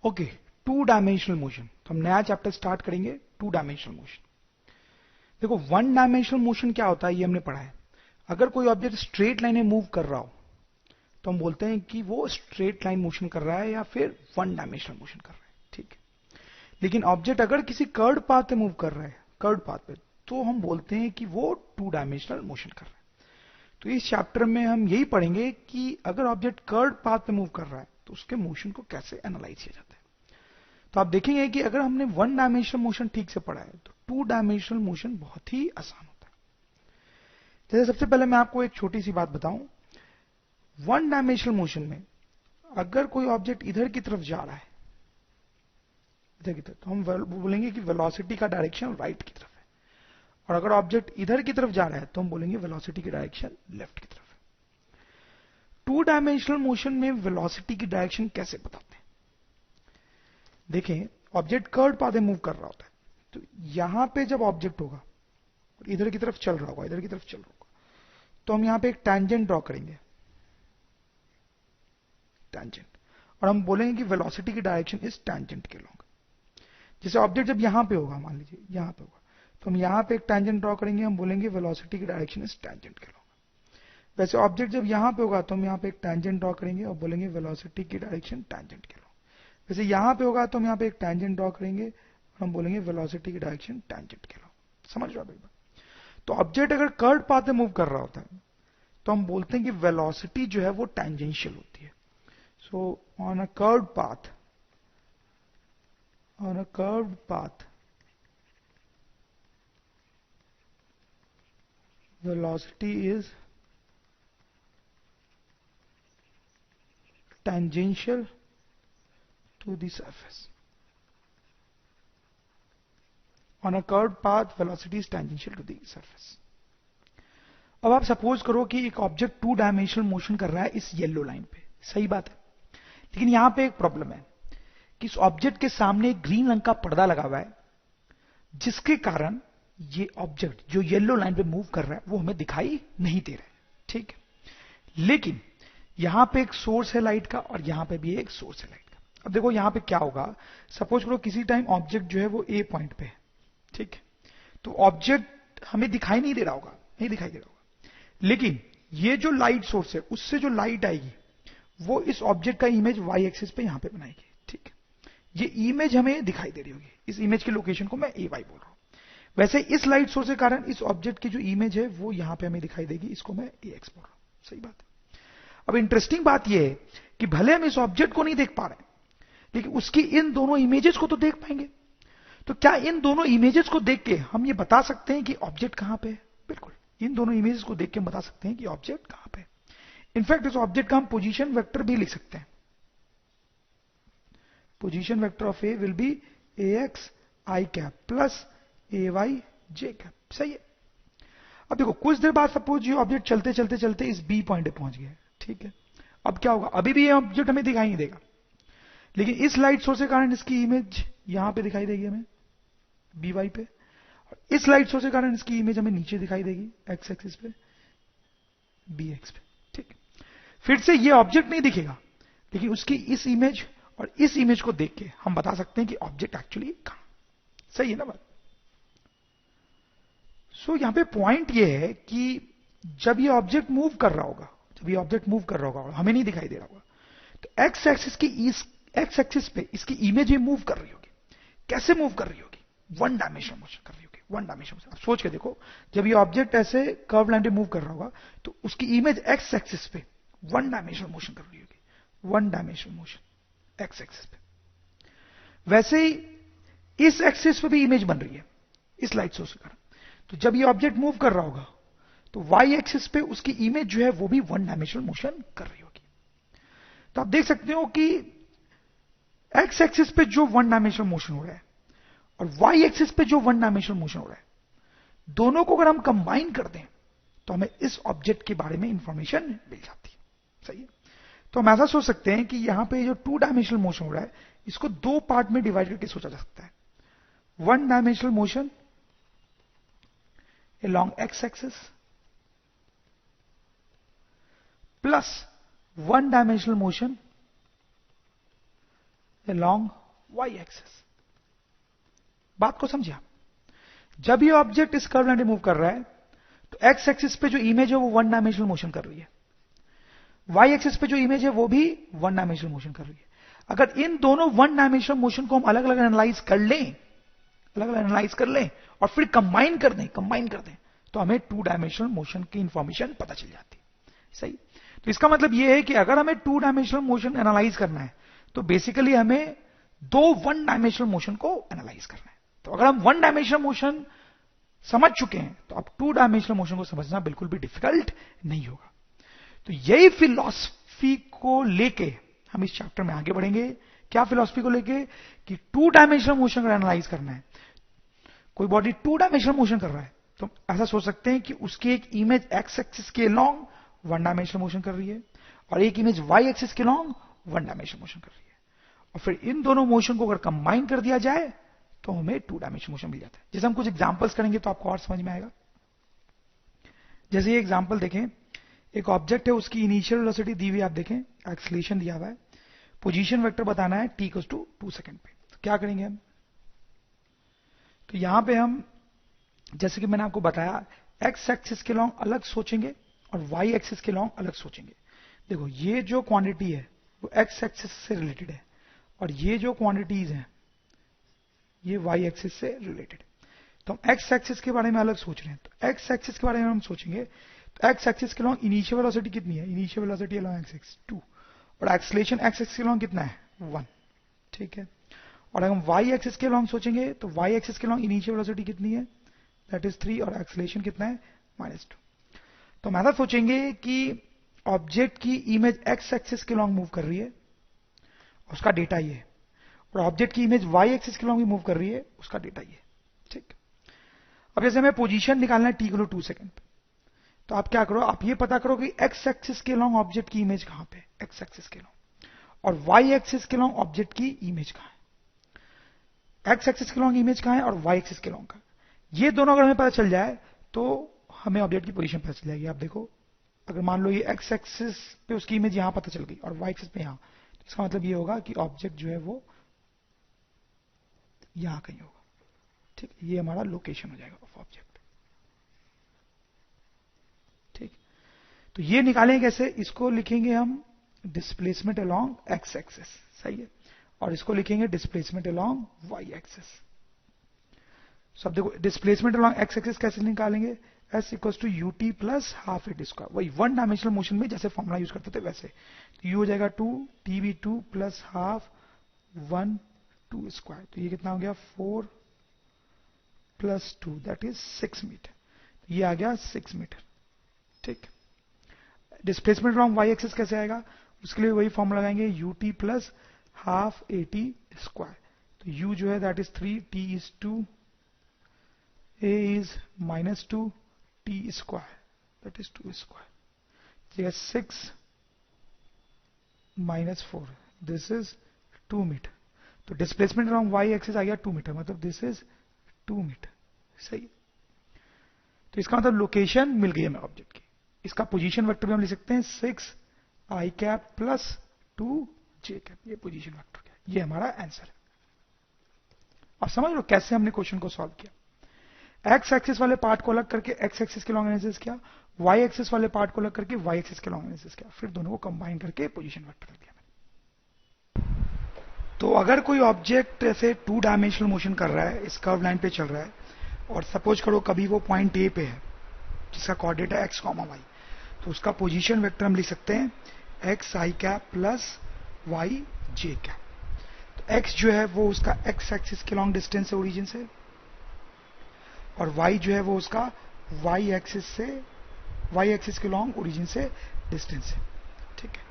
Okay, two dimensional motion, तो हम नया चैप्टर स्टार्ट करेंगे, टू डायमेंशनल मोशन। देखो, वन डायमेंशनल मोशन क्या होता है ये हमने पढ़ा है। अगर कोई ऑब्जेक्ट स्ट्रेट लाइन में मूव कर रहा हो तो हम बोलते हैं कि वो स्ट्रेट लाइन मोशन कर रहा है या फिर वन डायमेंशनल मोशन कर रहा है, ठीक है। लेकिन ऑब्जेक्ट अगर किसी कर्व्ड पाथ पे मूव कर रहा है, कर्व्ड पाथ पे, तो हम बोलते हैं कि वो टू डायमेंशनल मोशन कर रहा है। तो इस चैप्टर में हम यही पढ़ेंगे कि अगर ऑब्जेक्ट कर्व्ड पाथ पे मूव कर रहा है तो उसके मोशन को कैसे एनालाइज किया जाता है। तो आप देखेंगे कि अगर हमने वन डायमेंशनल मोशन ठीक से पढ़ा है तो टू डायमेंशनल मोशन बहुत ही आसान होता है। जैसे सबसे पहले मैं आपको एक छोटी सी बात बताऊं, वन डायमेंशनल मोशन में अगर कोई ऑब्जेक्ट इधर की तरफ जा रहा है, इधर की तरफ, तो हम बोलेंगे कि वेलोसिटी का डायरेक्शन राइट की तरफ है। और अगर ऑब्जेक्ट इधर की तरफ जा रहा है तो हम बोलेंगे वेलोसिटी की डायरेक्शन लेफ्ट की तरफ है। टू डायमेंशनल मोशन में वेलोसिटी की डायरेक्शन कैसे बताते हैं? देखें, ऑब्जेक्ट कर्व्ड पाथ में मूव कर रहा होता है, तो यहां पे जब ऑब्जेक्ट होगा और इधर की तरफ चल रहा होगा, इधर की तरफ चल रहा होगा, तो हम यहां पे एक टैंजेंट ड्रॉ करेंगे, टैंजेंट, और हम बोलेंगे कि वेलोसिटी की डायरेक्शन इस टैंजेंट के लॉन्ग। जैसे ऑब्जेक्ट जब यहां पे होगा, मान लीजिए यहां पे होगा, तो हम यहां पे एक टैंजेंट ड्रॉ करेंगे, हम बोलेंगे वेलोसिटी की डायरेक्शन इस टैंजेंट के लॉन्ग। वैसे ऑब्जेक्ट जब यहां पे होगा तो हम यहां पे एक टैंजेंट ड्रॉ करेंगे और बोलेंगे वेलोसिटी की डायरेक्शन टैंजेंट के लॉन्ग। वैसे यहां पे होगा तो हम यहां पे एक टैंजेंट ड्रॉ करेंगे और हम बोलेंगे वेलोसिटी की डायरेक्शन टैंजेंट के लॉन्ग। समझ रहे हो आप? तो ऑब्जेक्ट अगर कर्व्ड पाथ में मूव कर रहा होता है तो हम बोलते हैं कि वेलोसिटी जो है वो टैंजेंशियल होती है। So on a curved path, on a curved path, velocity is tangential to the surface. On a curved path, velocity is tangential to the surface. अब आप सपोज करो कि एक ऑब्जेक्ट टू डायमेंशनल मोशन कर रहा है इस येलो लाइन पे, सही बात है। लेकिन यहां पे एक प्रॉब्लम है कि इस ऑब्जेक्ट के सामने एक ग्रीन रंग का पर्दा लगा हुआ है, जिसके कारण ये ऑब्जेक्ट जो येलो लाइन पे मूव कर रहा है वो हमें दिखाई नहीं दे रहा है, ठीक है। लेकिन यहां पे एक सोर्स है लाइट का और यहां पे भी एक सोर्स है लाइट का। अब देखो यहां पे क्या होगा, सपोज करो किसी टाइम ऑब्जेक्ट जो है वो ए पॉइंट पे है, ठीक है, तो ऑब्जेक्ट हमें दिखाई नहीं दे रहा होगा, नहीं दिखाई दे रहा होगा, लेकिन ये जो लाइट सोर्स है उससे जो लाइट आएगी वो इस ऑब्जेक्ट का इमेज वाई एक्सिस पे यहां पे बनाएगी, ठीक है। ये इमेज हमें दिखाई दे रही होगी, इस इमेज की लोकेशन को मैं ए वाई बोल रहा हूं। वैसे इस लाइट सोर्स के कारण इस ऑब्जेक्ट की जो इमेज है वो यहां पे हमें दिखाई देगी, इसको मैं ए एक्स बोल रहा हूं, सही बात है। अब इंटरेस्टिंग बात यह है कि भले हम इस ऑब्जेक्ट को नहीं देख पा रहे लेकिन उसकी इन दोनों इमेजेस को तो देख पाएंगे। तो क्या इन दोनों इमेजेस को देख के हम ये बता सकते हैं कि ऑब्जेक्ट कहां पे है? बिल्कुल, इन दोनों इमेजेस को देख के हम बता सकते हैं कि ऑब्जेक्ट कहां पे है। इनफैक्ट इस ऑब्जेक्ट का हम पोजीशन वेक्टर भी लिख सकते हैं। Position vector of A will be A X I cap plus A Y J cap, सही है। अब देखो कुछ देर बाद सपोज ये ऑब्जेक्ट चलते चलते चलते इस बी पॉइंट पे पहुंच गया, ठीक है। अब क्या होगा, अभी भी ये ऑब्जेक्ट हमें दिखाई नहीं देगा, लेकिन इस लाइट सोर्स के कारण इसकी इमेज यहां पे दिखाई देगी हमें बी वाई पे, और इस लाइट सोर्स के कारण इसकी इमेज हमें नीचे दिखाई देगी एक्स एक्सिस पे बी एक्स पे, ठीक। फिर से ये ऑब्जेक्ट नहीं दिखेगा, लेकिन उसकी इस इमेज और इस इमेज को देख के हम बता सकते हैं कि ऑब्जेक्ट एक्चुअली कहां, सही है ना बात। सो यहां पे पॉइंट ये है कि जब ये ऑब्जेक्ट मूव कर रहा होगा, जब ये ऑब्जेक्ट मूव कर रहा होगा और हमें नहीं दिखाई दे रहा होगा, तो एक्स एक्सिस की इस एक्स एक्सिस पे इसकी इमेज ही मूव कर रही होगी। कैसे मूव कर रही होगी? वन डायमेंशनल मोशन कर रही होगी, वन डायमेंशनल मोशन। आप सोच के देखो, जब ये ऑब्जेक्ट ऐसे कर्व लाइन पे मूव कर रहा होगा तो उसकी इमेज एक्स एक्सिस पे वन डायमेंशनल मोशन कर रही होगी, one dimensional motion x axis पे। वैसे ही इस एक्सिस पे भी इमेज बन रही है इस लाइट सोर्स के कारण। तो जब ये ऑब्जेक्ट मूव कर रहा होगा तो वाई एक्सिस पे उसकी इमेज जो है वो भी वन डायमेंशनल मोशन कर रही होगी। तो आप देख सकते हो कि एक्स एक्सिस पे जो वन डायमेंशनल मोशन हो रहा है और वाई एक्सिस पे जो वन डायमेंशनल मोशन हो रहा है, दोनों को अगर हम कंबाइन कर दें तो हमें इस ऑब्जेक्ट के बारे में इंफॉर्मेशन मिल जाती है, सही है। तो हम ऐसा सोच सकते हैं कि यहां पे जो टू डायमेंशनल मोशन हो रहा है इसको दो पार्ट में डिवाइड करके सोचा जा सकता है। One dimensional motion along x axis plus one dimensional motion along y axis. बात को समझिए आप, जब ये ऑब्जेक्ट इस कर्व लाइन पे मूव कर रहा है तो एक्स एक्सिस पे जो इमेज है वो वन डायमेंशनल मोशन कर रही है, वाई एक्सिस पे जो इमेज है वो भी वन डायमेंशनल मोशन कर रही है। अगर इन दोनों वन डायमेंशनल मोशन को हम अलग अलग एनालाइज कर लें और फिर कंबाइन कर दें तो हमें टू डायमेंशनल मोशन की इंफॉर्मेशन पता चल जाती है। सही। तो इसका मतलब यह है कि अगर हमें टू डायमेंशनल मोशन एनालाइज करना है तो बेसिकली हमें दो वन डायमेंशनल मोशन को एनालाइज करना है। तो अगर हम वन डायमेंशनल मोशन समझ चुके हैं तो अब टू डायमेंशनल मोशन को समझना बिल्कुल भी डिफिकल्ट नहीं होगा। तो यही फिलॉसफी को लेके हम इस चैप्टर में आगे बढ़ेंगे। क्या फिलॉसफी को लेके? कि टू डायमेंशनल मोशन का एनालाइज करना है। कोई बॉडी टू डायमेंशनल मोशन कर रहा है तो ऐसा सोच सकते हैं कि उसकी एक इमेज एक्स एक्सिस के लॉन्ग वन डायमेंशनल मोशन कर रही है और एक इमेज वाई एक्सिस के लॉन्ग वन डायमेंशनल मोशन कर रही है, और फिर इन दोनों मोशन को अगर कंबाइन कर दिया जाए तो हमें टू डायमेंशनल मोशन मिल जाता है। जैसे हम कुछ एग्जांपल्स करेंगे तो आपको और समझ में आएगा। जैसे ये एग्जांपल देखें, एक ऑब्जेक्ट है, उसकी इनिशियल वेलोसिटी दी हुई, आप देखें एक्सीलरेशन दिया हुआ है, पोजीशन वेक्टर बताना है t = 2 सेकंड पे। तो क्या करेंगे हम? तो यहां पे हम, जैसे कि मैंने आपको बताया, एक्स एक्सिस के लॉन्ग अलग सोचेंगे और वाई एक्सिस के लॉन्ग अलग सोचेंगे। देखो ये जो क्वांटिटी है वो एक्स एक्सिस से रिलेटेड है और ये जो क्वांटिटीज हैं ये वाई एक्सिस से रिलेटेड। तो हम एक्स एक्सिस के बारे में अलग सोच रहे हैं, तो एक्स एक्सिस के बारे में हम सोचेंगे तो एक्स एक्सिस के लॉन्ग इनिशियल वेलोसिटी कितनी है? Initial velocity along x axis 2 और एक्सीलरेशन एक्स एक्सिस के लॉन्ग कितना है? 1। ठीक है। और अगर हम वाई एक्सिस के लॉन्ग सोचेंगे तो वाई एक्सिस के लॉन्ग इनिशियल वेलोसिटी कितनी है? दैट इज 3 और एक्सीलरेशन कितना है? -2। तो हम ऐसा सोचेंगे कि ऑब्जेक्ट की इमेज एक्स एक्सिस के लॉन्ग मूव कर रही है, उसका डेटा ये है, और ऑब्जेक्ट की इमेज वाई एक्सिस के लॉन्ग भी मूव कर रही है, उसका डेटा ये। ठीक। अब जैसे हमें पोजीशन निकालना है t = 2 सेकंड पे, तो आप क्या करो, आप ये पता करो कि एक्स एक्सिस के लॉन्ग ऑब्जेक्ट की इमेज कहां पे, एक्स एक्सिस के लॉन्ग, और वाई एक्सिस के लॉन्ग ऑब्जेक्ट की इमेज कहां है। एक्स एक्सिस के लॉन्ग इमेज कहां है और वाई एक्सिस के लॉन्ग कहां है। ये दोनों अगर हमें पता चल जाए तो हमें ऑब्जेक्ट की पोजीशन पता चल जाएगी। आप देखो, अगर मान लो ये एक्स एक्सिस पे उसकी इमेज यहां पता चल गई और वाई एक्सिस पे यहां, तो इसका मतलब ये होगा कि ऑब्जेक्ट जो है वो यहां कहीं होगा। ठीक, ये हमारा लोकेशन हो जाएगा ऑफ ऑब्जेक्ट। ठीक, तो ये निकालेंगे कैसे? इसको लिखेंगे हम डिस्प्लेसमेंट अलोंग एक्स एक्सिस, सही है, और इसको लिखेंगे डिस्प्लेसमेंट अलोंग वाई एक्सिस। सब देखो, डिस्प्लेसमेंट अलोंग एक्स एक्सिस कैसे निकालेंगे? s = ut + ½ a²। वही वन डायमेंशनल मोशन में जैसे फॉर्मूला यूज करते थे वैसे। तो u हो जाएगा 2 tb2 + ½ 1 2²। तो ये कितना हो गया? 4 + 2 दैट इज 6 मीटर। ये आ गया 6 मीटर। ठीक। डिस्प्लेसमेंट अलोंग वाई एक्सिस कैसे आएगा? उसके लिए वही फॉर्मूला लगाएंगे, ut + ½ at²। तो u जो है that is 3, t is 2, a is -2, t², that is 2²। Yes, 6 - 4, this is 2 metre. तो डिस्प्लेसमेंट अलोंग वाई एक्सिस आ गया 2 मीटर, मतलब दिस इज 2 मीटर। सही। तो इसका मतलब लोकेशन मिल गई हमें ऑब्जेक्ट की। इसका पोजीशन वेक्टर भी हम लिख सकते हैं 6 i कैप + 2 j कैप। ये पोजीशन वेक्टर है, ये हमारा आंसर है। आप समझ लो कैसे हमने क्वेश्चन को सॉल्व किया। एक्स एक्सिस वाले पार्ट को अलग करके एक्स एक्सिस के लॉन्ग एनालिसिस किया, वाई एक्सिस वाले पार्ट को अलग करके वाई एक्सिस के लॉन्ग एनालिसिस किया, फिर दोनों को कंबाइन करके पोजीशन वेक्टर कर दिया मैंने। तो अगर कोई ऑब्जेक्ट ऐसे टू डायमेंशनल मोशन कर रहा है, इस कर्व लाइन पे चल रहा है, और सपोज करो कभी वो पॉइंट ए पे है जिसका कोऑर्डिनेट है x, y, तो उसका पोजीशन वेक्टर हम लिख सकते हैं x i cap + y j cap. तो x जो है वो उसका x एक्सिस के लॉन्ग डिस्टेंस है ओरिजिन से, और y जो है वो उसका y एक्सिस के लॉन्ग ओरिजिन से डिस्टेंस है। ठीक है।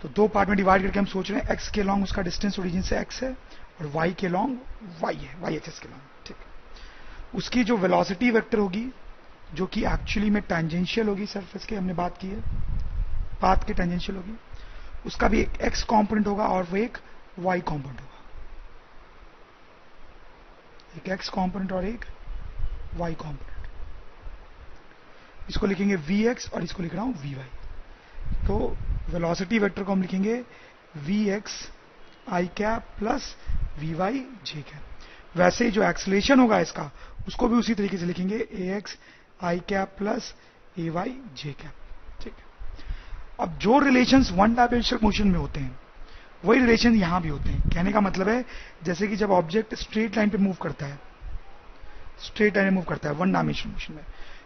तो दो पार्ट में डिवाइड करके हम सोच रहे हैं x के लॉन्ग उसका डिस्टेंस ओरिजिन से x है और y के लॉन्ग y है, y एक्सिस के लॉन्ग। ठीक है। उसकी जो वेलोसिटी वेक्टर होगी, जो कि एक्चुअली में टेंजेंशियल होगी सरफेस के, हमने बात की है, पाथ की टेंजेंशियल होगी, उसका भी एक x कंपोनेंट होगा और वो एक y कंपोनेंट होगा। एक x कंपोनेंट और एक y कंपोनेंट। इसको लिखेंगे vx और इसको लिख रहा हूं vy। तो वेलोसिटी वेक्टर को हम लिखेंगे vx I cap plus V Y J cap. वैसे ही जो एक्सलेशन होगा इसका उसको भी उसी तरीके से लिखेंगे, ए X I cap plus A Y J cap. ठीक है, अब जो रिलेशंस वन डायमेंशनल मोशन में होते हैं वही रिलेशन यहां भी होते हैं। कहने का मतलब है जैसे कि जब ऑब्जेक्ट स्ट्रेट लाइन पे मूव करता है, स्ट्रेट लाइन में मूव करता है वन डायमेंशनल मोशन में,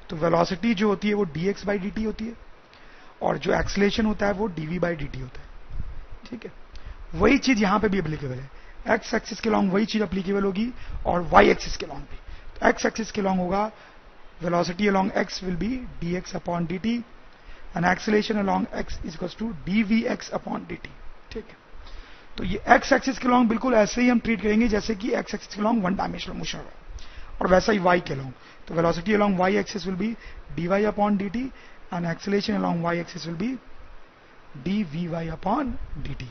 तो वेलोसिटी जो होती है वो dx बाई dt होती है, और जो एक्सलेशन होता है वो dv बाई dt होता है। ठीक है, वही चीज यहां पे भी एप्लीकेबल है। एक्स एक्सिस के लॉन्ग वही चीज एप्लीकेबल होगी और वाई एक्सिस के लॉन्ग भी। तो एक्स एक्सिस के लॉन्ग होगा velocity along X will be dx upon dt and acceleration along x is equals to dvx upon dt। ठीक है, तो ये एक्स एक्सिस के लॉन्ग बिल्कुल ऐसे ही हम ट्रीट करेंगे जैसे कि एक्स एक्सिस के लॉन्ग वन डायमेंशनल मोशन है, और वैसा ही y के लॉन्ग। तो velocity along y axis will be dy upon dt and acceleration along y axis will be dvy upon dt।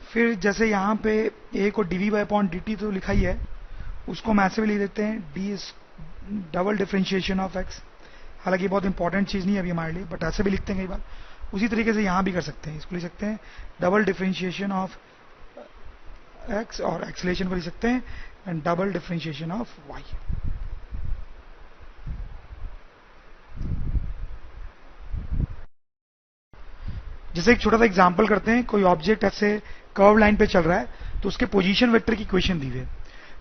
फिर जैसे यहां पे a को dvy अपॉन dt तो लिखा ही है, उसको हम ऐसे भी लिख देते हैं d double differentiation of x। हालांकि बहुत इंपॉर्टेंट चीज नहीं है अभी हमारे लिए, बट ऐसे भी लिखते हैं कई बार। उसी तरीके से यहां भी कर सकते हैं, इसको लिख सकते हैं डबल डिफरेंशिएशन ऑफ x, और एक्सेलरेशन को लिख सकते हैं and double differentiation of y। जैसे एक छोटा सा एग्जांपल करते हैं, कोई ऑब्जेक्ट ऐसे कर्व लाइन पे चल रहा है तो उसके पोजीशन वेक्टर की इक्वेशन दी हुई है।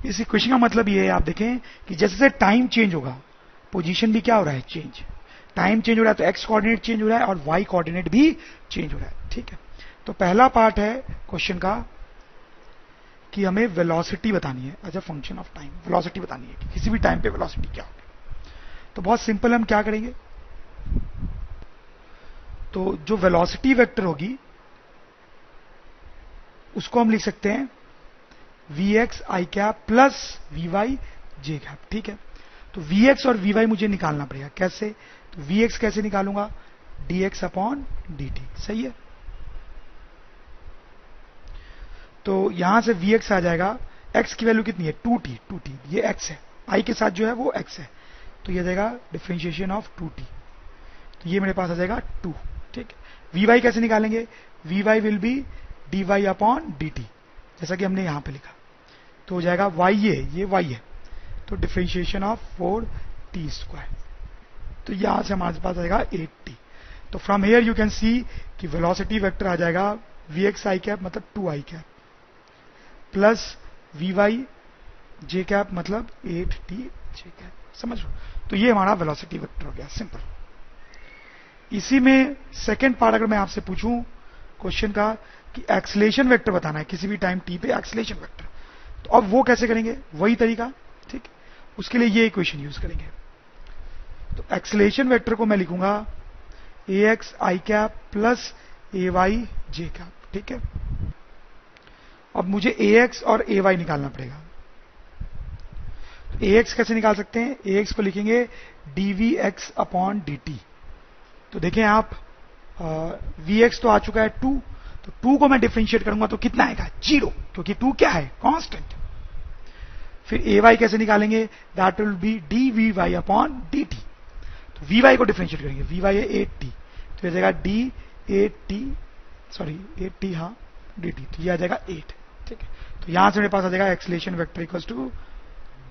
इस इक्वेशन का मतलब ये है, आप देखें कि जैसे जैसे टाइम चेंज होगा पोजीशन भी क्या हो रहा है, चेंज। टाइम चेंज हो रहा है तो एक्स कोऑर्डिनेट चेंज हो रहा है और वाई कोऑर्डिनेट भी चेंज हो रहा है। ठीक है, तो पहला पार्ट है क्वेश्चन का कि हमें वेलोसिटी बतानी है as a function of time. Velocity बतानी है कि किसी भी टाइम पे वेलोसिटी क्या होगी। तो बहुत सिंपल, हम क्या करेंगे, तो जो वेलोसिटी वेक्टर होगी उसको हम लिख सकते हैं vx I cap plus vy j cap. ठीक है, तो vx और vy मुझे निकालना पड़ेगा। कैसे, तो vx कैसे निकालूंगा, dx अपॉन dt। सही है, तो यहां से vx आ जाएगा, x की वैल्यू कितनी है 2t, 2t ये x है, i के साथ जो है वो x है, तो ये आ जाएगा डिफरेंशिएशन ऑफ 2t, तो ये मेरे पास आ जाएगा 2। ठीक है, vy कैसे निकालेंगे, vy will be dy upon dt, जैसा कि हमने यहां पे लिखा, तो हो जाएगा y ये y है, तो डिफरेंशिएशन ऑफ 4t स्क्वायर, तो यहां से हमारे पास आएगा 8t। तो from here you can see कि वेलोसिटी वेक्टर आ जाएगा vx आई कैप मतलब 2i cap plus vy j cap मतलब 8t j कैप। समझ लो, तो ये हमारा वेलोसिटी वेक्टर हो गया, सिंपल। इसी में सेकेंड पार्ट अगर मैं आपसे पूछूं क्वेश्चन का कि एक्सेलरेशन वेक्टर बताना है किसी भी टाइम t पे एक्सेलरेशन वेक्टर, तो अब वो कैसे करेंगे, वही तरीका। ठीक, उसके लिए ये इक्वेशन यूज करेंगे। तो एक्सेलरेशन वेक्टर को मैं लिखूंगा ax I cap plus ay j cap. ठीक है, अब मुझे ax और ay निकालना पड़ेगा। तो ax कैसे निकाल सकते हैं, ax को लिखेंगे dvx अपॉन dt। तो देखें आप, vx तो आ चुका है 2, तो 2 को मैं डिफरेंशिएट करूंगा तो कितना आएगा 0, क्योंकि 2 क्या है, कांस्टेंट। फिर ay कैसे निकालेंगे, that will B dvy upon dt। तो vy को डिफरेंशिएट करेंगे, vy है 8t, तो ये जाएगा d 8t, सॉरी 8t, हाँ dt, तो ये आ जाएगा 8। ठीक है, तो यहां से मेरे पास आ जाएगा acceleration vector equals to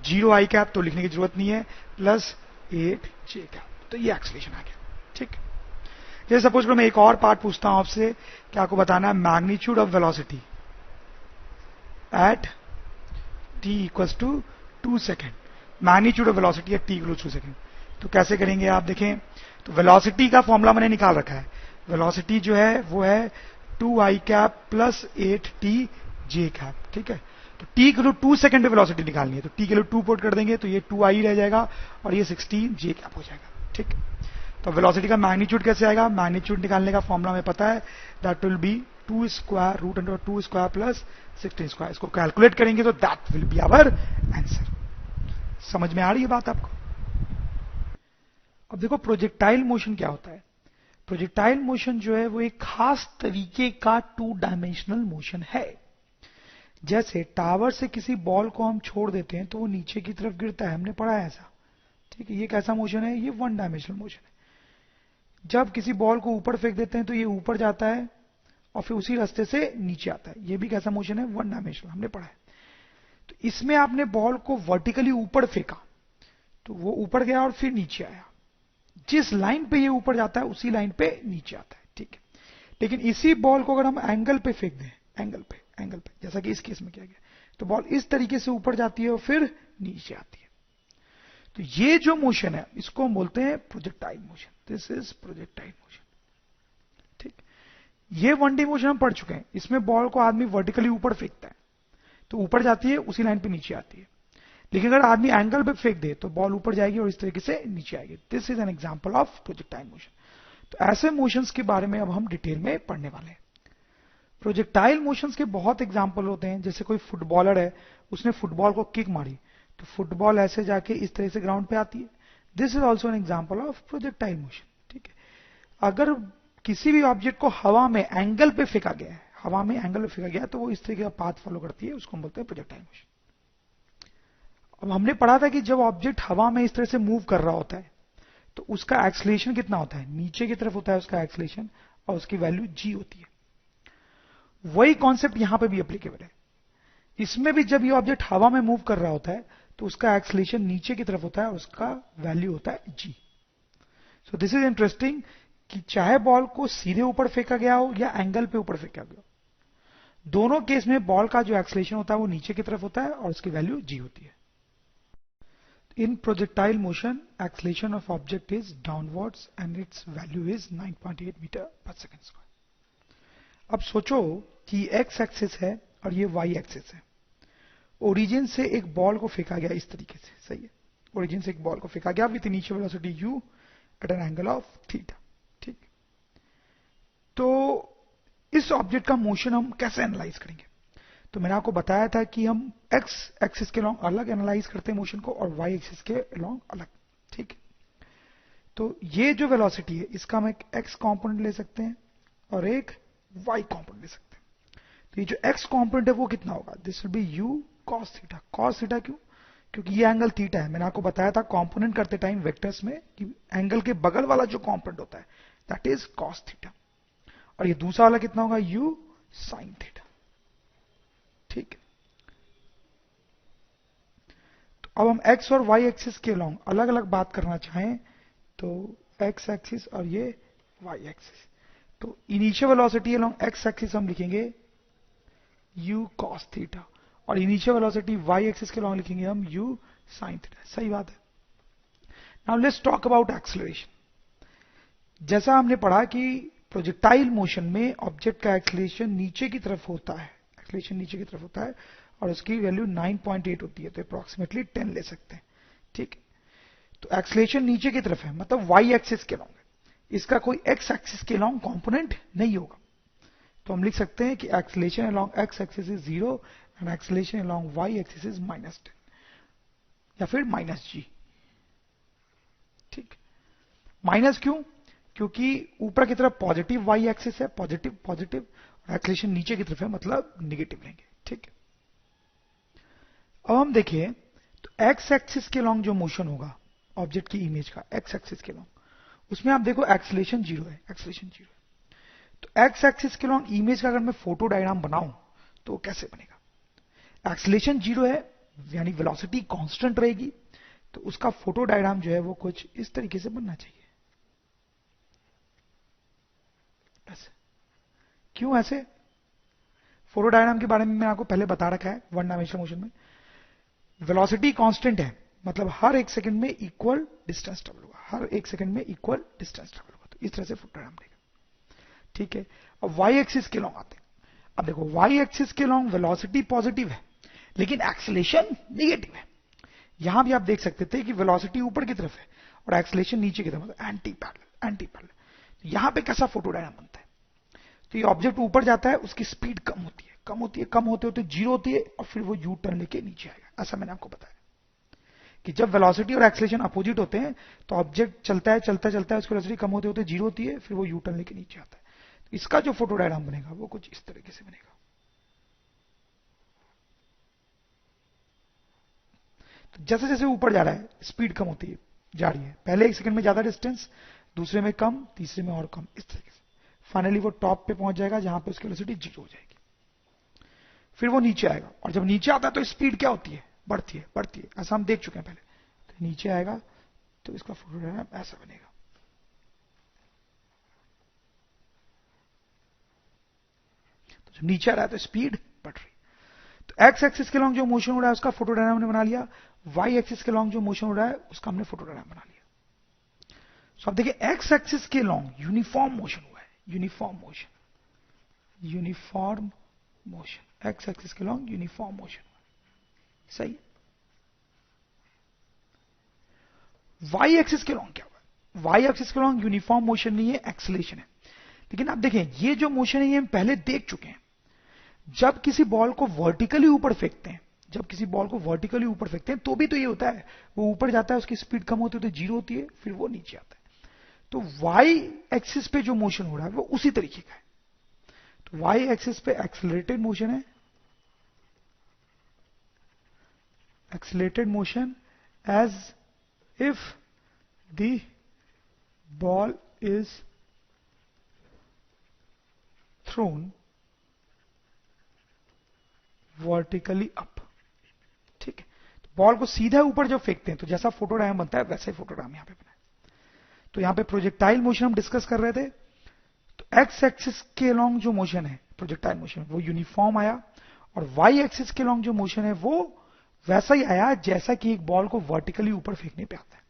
0 I cap, तो लिखने की जरूरत नहीं है, प्लस 8 j कैप, तो ये एक्सेलरेशन आ गया। ठीक, जैसे सपोज करो मैं एक और पार्ट पूछता हूं आपसे कि आपको बताना है magnitude of velocity at t equals to 2 second. Magnitude of velocity at t equals 2 second, तो कैसे करेंगे आप देखें, तो वेलोसिटी का फॉर्मूला मैंने निकाल रखा है। वेलोसिटी जो है वो है 2i cap plus 8t j cap. ठीक है, तो t के लिए 2 सेकंड पे वेलोसिटी निकालनी है, तो t के लिए 2 पुट कर देंगे, तो ये 2i रह जाएगा और ये 16 j कैप हो जाएगा। ठीक, तो वेलोसिटी का मैग्नीट्यूड कैसे आएगा, मैग्नीट्यूड निकालने का फॉर्मूला हमें पता है, that will be 2 square root under 2 square plus 16 square. इसको कैलकुलेट करेंगे तो that will be our answer. समझ में आ रही है बात आपको। अब देखो प्रोजेक्टाइल मोशन क्या होता है। प्रोजेक्टाइल मोशन जो है वो एक खास तरीके का 2 डायमेंशनल मोशन है। जैसे टावर से किसी बॉल को हम छोड़ देते हैं तो वो नीचे की तरफ गिरता है, हमने पढ़ा है ऐसा। ठीक है, ये कैसा मोशन है, ये 1 डायमेंशनल मोशन है। जब किसी बॉल को ऊपर फेंक देते हैं तो ये ऊपर जाता है और फिर उसी रास्ते से नीचे आता है। ये भी कैसा मोशन है? वन डायमेंशनल, हमने पढ़ा है। तो इसमें आपने बॉल को वर्टिकली ऊपर फेंका तो वो ऊपर गया और फिर नीचे आया। जिस लाइन पे ये ऊपर जाता है उसी लाइन पे नीचे आता है, ठीक है। लेकिन इसी बॉल को अगर हम एंगल पे फेंक दें, एंगल पे जैसा कि इस केस में किया गया, तो बॉल इस तरीके से ऊपर जाती है और फिर नीचे आती है। तो ये जो मोशन है इसको हम बोलते हैं projectile motion. This is projectile motion, ठीक। ये 1D मोशन हम पढ़ चुके हैं। इसमें बॉल को आदमी वर्टिकली ऊपर फेंकता है तो ऊपर जाती है, उसी लाइन पे नीचे आती है। लेकिन अगर आदमी एंगल पे फेंक दे तो बॉल ऊपर जाएगी और इस तरीके से नीचे आएगी। This is an example of projectile motion. तो ऐसे मोशंस के बारे में अब हम डिटेल में पढ़ने वाले हैं। प्रोजेक्टाइल मोशंस के बहुत एग्जांपल होते हैं। जैसे कोई फुटबॉलर है, उसने फुटबॉल को किक मारी तो फुटबॉल ऐसे जाके इस तरह से ग्राउंड पे आती है। This is also an example of projectile motion, ठीक है। अगर किसी भी ऑब्जेक्ट को हवा में एंगल पे फेंका गया है, हवा में एंगल पे फेंका गया तो वो इस तरीके का पाथ फॉलो करती है, उसको हम बोलते हैं प्रोजेक्टाइल मोशन। अब हमने पढ़ा था कि जब ऑब्जेक्ट हवा में इस तरह से मूव कर रहा होता है तो उसका एक्सलेशन कितना होता है? नीचे की तरफ होता है उसका एक्सलेशन, और उसकी वैल्यू g होती है। वही कॉन्सेप्ट यहां पे भी एप्लीकेबल है। इसमें भी जब ये ऑब्जेक्ट हवा में मूव कर रहा होता है तो उसका एक्सलेशन नीचे की तरफ होता है और उसका वैल्यू होता है g। So this is interesting कि चाहे बॉल को सीधे ऊपर फेंका गया हो या एंगल पे ऊपर फेंका गया हो, दोनों केस में बॉल का जो एक्सलेशन होता है वो नीचे की तरफ होता है और उसकी वैल्यू g होती है। In projectile motion, acceleration of object is downwards and its value is 9.8 meter per second square. अब सोचो कि x एक्सिस है और ये y एक्सिस है। ओरिजिन से एक बॉल को फेंका गया इस तरीके से, सही है। ओरिजिन से एक बॉल को फेंका गया with initial velocity u at an angle of theta, ठीक। तो इस ऑब्जेक्ट का मोशन हम कैसे एनालाइज करेंगे? तो मैंने आपको बताया था कि हम x एक्सिस के लॉन्ग अलग एनालाइज करते हैं मोशन को और y एक्सिस के लॉन्ग अलग, ठीक। तो ये जो वेलोसिटी है इसका हम एक x कंपोनेंट ले सकते हैं और एक y कंपोनेंट ले सकते हैं। तो ये जो x कंपोनेंट है वो कितना होगा? This will be u cos theta. cos theta क्यों? क्योंकि ये एंगल थीटा है। मैंने आपको बताया था कंपोनेंट करते टाइम वेक्टर्स में कि एंगल के बगल वाला जो कंपोनेंट होता है दैट इज cos थीटा, और ये दूसरा वाला कितना होगा? u sin थीटा, ठीक है। तो अब हम x और y एक्सिस के लॉन्ग अलग अलग बात करना चाहें तो x एक्सिस और ये y एक्सिस, तो initial velocity long x axis हम लिखेंगे u cos थीटा और इनिशियल वेलोसिटी y एक्सिस के लॉन्ग लिखेंगे हम u sin थीटा। सही बात है। Now let's talk about acceleration. जैसा हमने पढ़ा कि प्रोजेक्टाइल मोशन में ऑब्जेक्ट का एक्सेलरेशन नीचे की तरफ होता है, एक्सेलरेशन नीचे की तरफ होता है और उसकी वैल्यू 9.8 होती है, तो अप्रोक्सीमेटली 10 ले सकते हैं, ठीक। तो एक्सेलरेशन नीचे की तरफ है मतलब y एक्सिस के लॉन्ग है, इसका कोई x एक्सिस के लॉन्ग कंपोनेंट नहीं होगा। तो हम लिख सकते हैं कि acceleration along x axis is 0 and acceleration along y axis is -10 या फिर -g, ठीक। माइनस क्यों? क्योंकि ऊपर की तरफ पॉजिटिव y एक्सिस है, पॉजिटिव पॉजिटिव, और एक्सेलरेशन नीचे की तरफ है मतलब निगेटिव लेंगे, ठीक है। अब हम देखें तो x एक्सिस के लॉन्ग जो मोशन होगा ऑब्जेक्ट की इमेज का, x एक्सिस के लॉन्ग, उसमें आप देखो एक्सेलरेशन 0 है, एक्सेलरेशन 0 है। तो x एक्सिस के लॉन्ग इमेज का अगर मैं फोटो डायग्राम बनाऊं तो कैसे बनेगा? एक्सेलरेशन 0 है यानी वेलोसिटी कांस्टेंट रहेगी, तो उसका फोटो डायग्राम जो है वो कुछ इस तरीके से बनना चाहिए। ऐसे क्यों ऐसे? फोटो डायग्राम के बारे में मैंने आपको पहले बता रखा है। वन डायमेंशनल मोशन में वेलोसिटी कांस्टेंट है मतलब हर एक सेकंड में इक्वल डिस्टेंस ट्रेवल होगा, हर एक सेकंड में इक्वल डिस्टेंस ट्रेवल होगा। तो इस तरह से फोटो डायग्राम देगा, ठीक है। अब y एक्सिस के लॉन्ग आते हैं। अब देखो y एक्सिस के लॉन्ग वेलोसिटी पॉजिटिव है लेकिन एक्सेलरेशन नेगेटिव है। यहां भी आप देख सकते थे कि वेलोसिटी ऊपर की तरफ है और एक्सेलरेशन नीचे की तरफ, मतलब एंटी पैरेलल, एंटी पैरेलल। यहां पे कैसा फोटो डायग्राम बनता है? तो ये ऑब्जेक्ट ऊपर जाता है, उसकी स्पीड कम होती है, कम होती है, कम होते होते 0 होती है और फिर वो यू टर्न लेके नीचे आएगा। ऐसा मैंने आपको बताया कि जब वेलोसिटी और एक्सेलरेशन अपोजिट होते हैं तो ऑब्जेक्ट चलता है चलता चलता है, उसकी वेलोसिटी कम होते होते 0 होती है, फिर वो यू टर्न लेके नीचे आता है। तो इसका जो फोटो डायग्राम बनेगा वो कुछ इस तरीके से बनेगा। तो जैसे जैसे ऊपर जा रहा है स्पीड कम होती है, जा रही है, पहले एक सेकंड में ज्यादा डिस्टेंस, दूसरे में कम, तीसरे में और कम, इस तरीके से फाइनली वो टॉप पे पहुंच जाएगा जहां पे उसकी वेलोसिटी 0 हो जाएगी। फिर वो नीचे आएगा, और जब नीचे आता है तो स्पीड क्या होती है, बढ़ती है, बढ़ती है, ऐसा हम देख चुके हैं पहले। तो नीचे आएगा तो इसका फोटोडायनाम ऐसा बनेगा। तो जब नीचे आ रहा है तो स्पीड बढ़ रही। तो एक्स एक्सिस के लॉन्ग जो मोशन हो रहा है उसका फोटोडायनाम हमने बना लिया, वाई एक्सिस के लॉन्ग जो मोशन हो रहा है उसका हमने फोटोडायनाम बना लिया। सो अब देखिए एक्स एक्सिस के लॉन्ग यूनिफॉर्म मोशन हुआ है, uniform motion, uniform motion, x axis के लॉन्ग यूनिफॉर्म मोशन हुआ है, सही। वाई एक्सिस के लॉन्ग क्या हुआ है, वाई एक्सिस के लॉन्ग यूनिफॉर्म मोशन नहीं है, एक्सेलेरेशन है। लेकिन आप देखें ये जो मोशन है ये हम पहले देख चुके हैं। जब किसी बॉल को वर्टिकली ऊपर फेंकते हैं, जब किसी बॉल को वर्टिकली ऊपर फेंकते हैं तो भी तो ये होता है, वो ऊपर जाता है, उसकी स्पीड कम होती है तो 0 होती है, फिर वो नीचे आता है। तो वाई एक्सिस पे जो मोशन हो रहा है वो उसी तरीके का है। तो वाई एक्सिस पे एक्सेलरेटेड मोशन है, accelerated motion as if the ball is thrown vertically up, ठीक है। तो बॉल को सीधा ऊपर जब फेंकते हैं तो जैसा फोटोडायनाम बनता है वैसा ही फोटोडायनाम यहां पे बना है। तो यहां पे प्रोजेक्टाइल मोशन हम डिस्कस कर रहे थे, तो एक्स एक्सिस के लॉन्ग जो मोशन है प्रोजेक्टाइल मोशन वो यूनिफॉर्म आया, और वाई एक्सिस के लॉन्ग जो मोशन है वो वैसा ही आया जैसा कि एक बॉल को वर्टिकली ऊपर फेंकने पे आता है।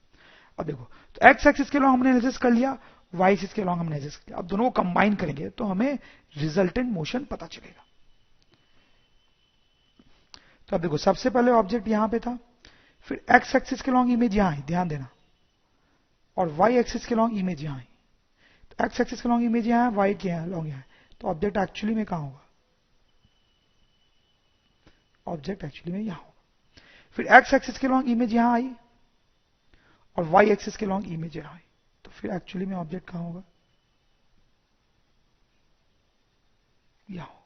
अब देखो, तो एक्स एक्सिस के लॉन्ग हमने एनालिसिस कर लिया, वाई एक्सिस के लॉन्ग हमने एनालिसिस किया। अब दोनों को कंबाइन करेंगे तो हमें रिजल्टेंट मोशन पता चलेगा। तो अब देखो, सबसे पहले ऑब्जेक्ट यहां पे था, फिर एक्स एक्सिस के लॉन्ग इमेज यहां है, ध्यान देना, और वाई एक्सिस के लॉन्ग इमेज यहां है। तो एक्स एक्सिस के लॉन्ग इमेज यहां है, वाई के लॉन्ग यहां है, तो ऑब्जेक्ट एक्चुअली में कहां होगा, ऑब्जेक्ट एक्चुअली में यहां होगा। फिर एक्स एक्सिस के लॉन्ग इमेज यहां आई और वाई एक्सिस के लॉन्ग इमेज यहां आई, तो फिर एक्चुअली में ऑब्जेक्ट कहां होगा, यहां होगा।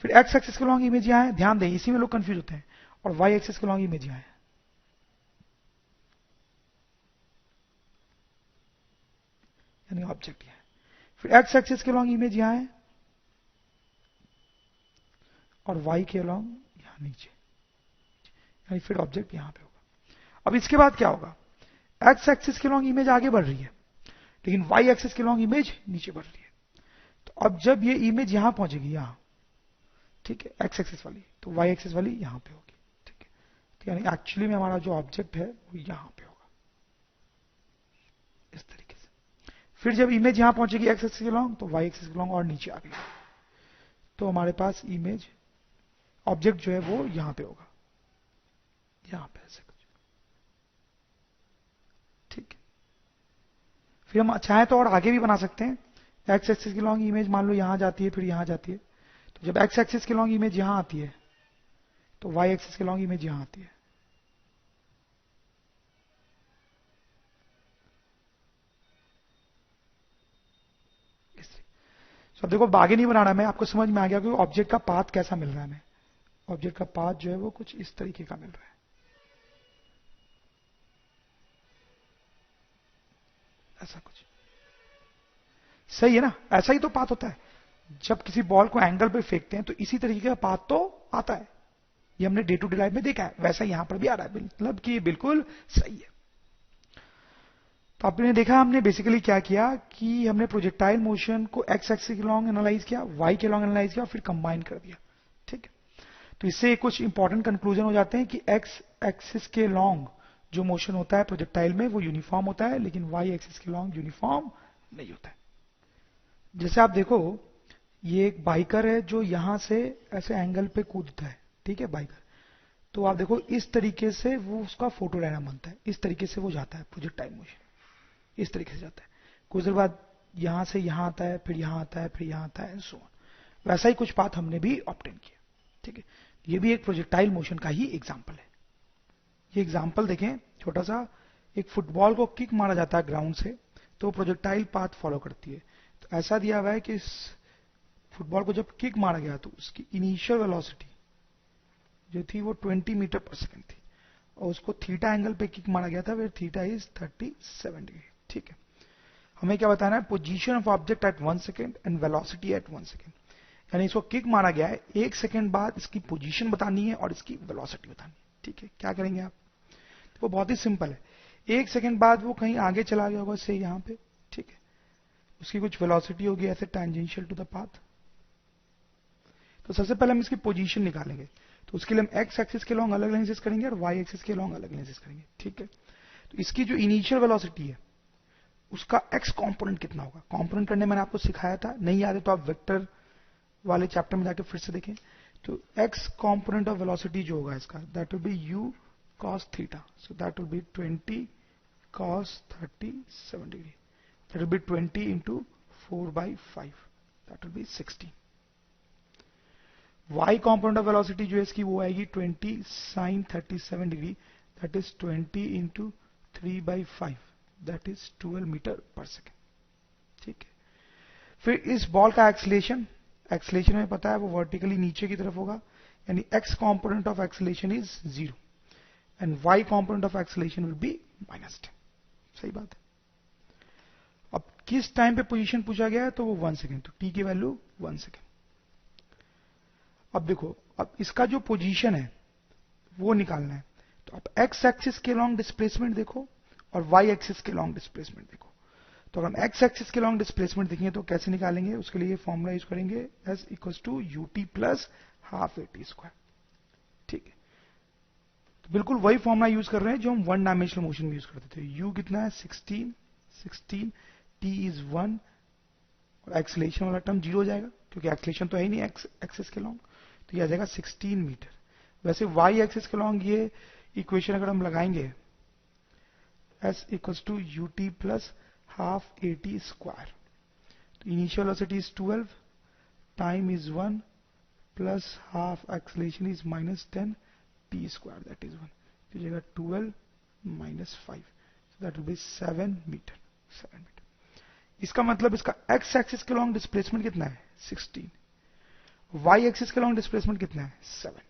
फिर एक्स एक्सिस के लॉन्ग इमेज यहां है, ध्यान दें इसी में लोग कंफ्यूज होते हैं, और वाई एक्सिस के लॉन्ग इमेज यहां है, यानी ऑब्जेक्ट यहां है। फिर एक्स एक्सिस के लॉन्ग इमेज यहां है और वाई के लॉन्ग यहां नीचे, यानी फिर ऑब्जेक्ट यहां पे होगा। अब इसके बाद क्या होगा, एक्स एक्सिस के लॉन्ग इमेज आगे बढ़ रही है लेकिन वाई एक्सिस के लॉन्ग इमेज नीचे बढ़ रही है। तो अब जब ये इमेज यहां पहुंचेगी, यहां, ठीक है, एक्स एक्सिस वाली, तो वाई एक्सिस वाली यहां पे होगी, ठीक है। तो यानी एक्चुअली में हमारा जो ऑब्जेक्ट है वो यहां पे होगा, इस तरीके से। फिर जब इमेज यहां पहुंचेगी एक्स एक्सिस के लॉन्ग, तो वाई एक्सिस के लॉन्ग और नीचे आ गई, तो हमारे पास इमेज ऑब्जेक्ट जो है वो यहां पे होगा, यहां पे ऐसे कुछ, ठीक है। फिर हम चाहे तो और आगे भी बना सकते हैं, एक्स एक्सिस की लॉन्ग इमेज मान लो यहां जाती है, फिर यहां जाती है, तो जब एक्स एक्सिस की लॉन्ग इमेज यहां आती है तो वाई एक्सिस की लॉन्ग इमेज यहां आती है, अब देखो आगे नहीं बना रहा मैं, आपको समझ में आ गया कि ऑब्जेक्ट का पाथ कैसा मिल रहा है हमें। ऑब्जेक्ट का पाथ जो है वो कुछ इस तरीके का मिल रहा है, ऐसा कुछ, सही है ना, ऐसा ही तो पाथ होता है। जब किसी बॉल को एंगल पे फेंकते हैं तो इसी तरीके का पाथ तो आता है, ये हमने डे टू डे लाइफ में देखा है, वैसा यहां पर भी आ रहा है, मतलब कि ये बिल्कुल सही है। तो आपने देखा हमने बेसिकली क्या किया कि हमने प्रोजेक्टाइल मोशन को एक्स एक्सिस के लॉन्ग एनालाइज किया, वाई के लॉन्ग एनालाइज किया, फिर कंबाइन कर दिया, ठीक है। तो इससे कुछ इंपॉर्टेंट कंक्लूजन हो जाते हैं कि एक्स एक्सिस के लॉन्ग जो मोशन होता है प्रोजेक्टाइल में वो यूनिफॉर्म होता है, लेकिन वाई एक्सिस के लॉन्ग यूनिफॉर्म नहीं होता है। जैसे आप देखो, ये एक बाइकर है जो यहां से ऐसे एंगल पे कूदता है, ठीक है, बाइकर। तो आप देखो इस तरीके से वो उसका फोटोडायनाम बनता है, इस तरीके से वो जाता है प्रोजेक्टाइल मोशन, इस तरीके से जाता है। कुछ देर बाद यहां से यहां आता है, फिर यहां आता है, फिर यहां आता है, सो ऑन। वैसा ही कुछ पाथ हमने भी ऑब्टेन किया, ठीक है। ये भी एक प्रोजेक्टाइल मोशन का ही एग्जांपल है। ये एग्जांपल देखें छोटा सा, एक फुटबॉल को किक मारा जाता है ग्राउंड से, तो प्रोजेक्टाइल पाथ फॉलो करती है। तो ऐसा दिया हुआ है कि इस फुटबॉल को जब किक मारा गया तो उसकी इनिशियल वेलोसिटी जो थी वो 20 मीटर पर सेकंड थी, और उसको थीटा एंगल पे किक मारा गया था, फिर थीटा इज 37 डिग्री, ठीक है। हमें क्या बताना है, position of object at 1 second and velocity at 1 second. यानी इसको किक मारा गया है, 1 सेकेंड बाद इसकी पोजीशन बतानी है और इसकी वेलोसिटी बतानी है। ठीक है, क्या करेंगे आप, तो वो बहुत ही सिंपल है। 1 सेकेंड बाद वो कहीं आगे चला गया होगा से यहाँ पे, ठीक है, उसकी कुछ वेलोसिटी होगी ऐसे टैंजेंशियल टू द पाथ। तो सबसे पहले हम इसकी पोजीशन निकालेंगे, तो उसके लिए हम एक्स एक्सिस के लॉन्ग अलग एनालिसिस करेंगे और वाई एक्सिस के लॉन्ग अलग एनालिसिस करेंगे। ठीक है, तो इसकी जो इनिशियल वेलोसिटी है उसका एक्स कंपोनेंट कितना होगा, कंपोनेंट करने मैंने आपको सिखाया था, नहीं याद है तो आप वेक्टर वाले चैप्टर में जाके फिर से देखें। तो एक्स कंपोनेंट ऑफ वेलोसिटी जो होगा इसका, that will B you cos theta, so that will B 20 cos 37 degree, that will B 20 into 4/5, that will B 16। y component of velocity जो है इसकी वो आएगी 20 sin 37 degree, that is 20 into 3/5, that is 12 metre per second. ठीक है, फिर इस ball का एक्सीलरेशन, एक्सीलरेशन में पता है वो वर्टिकली नीचे की तरफ होगा, यानी x component of acceleration is 0 and y component of acceleration will be -10। सही बात है। अब किस टाइम पे पोजीशन पूछा गया है, तो वो 1 सेकेंड, तो t की वैल्यू 1 सेकेंड। अब देखो, अब इसका जो पोजीशन है वो निकालना है, तो आप x एक्सिस के लॉन्ग डिस्प्लेसमेंट देखो और y एक्सिस के लॉन्ग डिस्प्लेसमेंट देखो। तो अगर हम x एक्सिस के लॉन्ग डिस्प्लेसमेंट देखेंगे तो कैसे निकालेंगे, उसके लिए फॉर्मूला यूज करेंगे s equals to ut plus half at square. ठीक है, तो बिल्कुल वही फॉर्मूला यूज कर रहे हैं जो हम 1 डायमेंशनल मोशन में यूज करते थे। u कितना है 16, t इज 1 और एक्सीलरेशन वाला टर्म 0 हो जाएगा क्योंकि एक्सीलरेशन तो है ही नहीं x एक्सिस के लॉन्ग, तो ये आ जाएगा 16 मीटर। वैसे y एक्सिस के लॉन्ग ये इक्वेशन अगर हम लगाएंगे s equals to ut plus half at square, तो initial velocity is 12, time is 1 plus half acceleration is -10, t square that is 1, तो जगह 12 -5, that will be 7 metre, 7 metre. इसका मतलब इसका x एक्सिस के लॉन्ग डिस्प्लेसमेंट कितना है 16, y एक्सिस के लॉन्ग डिस्प्लेसमेंट कितना है 7।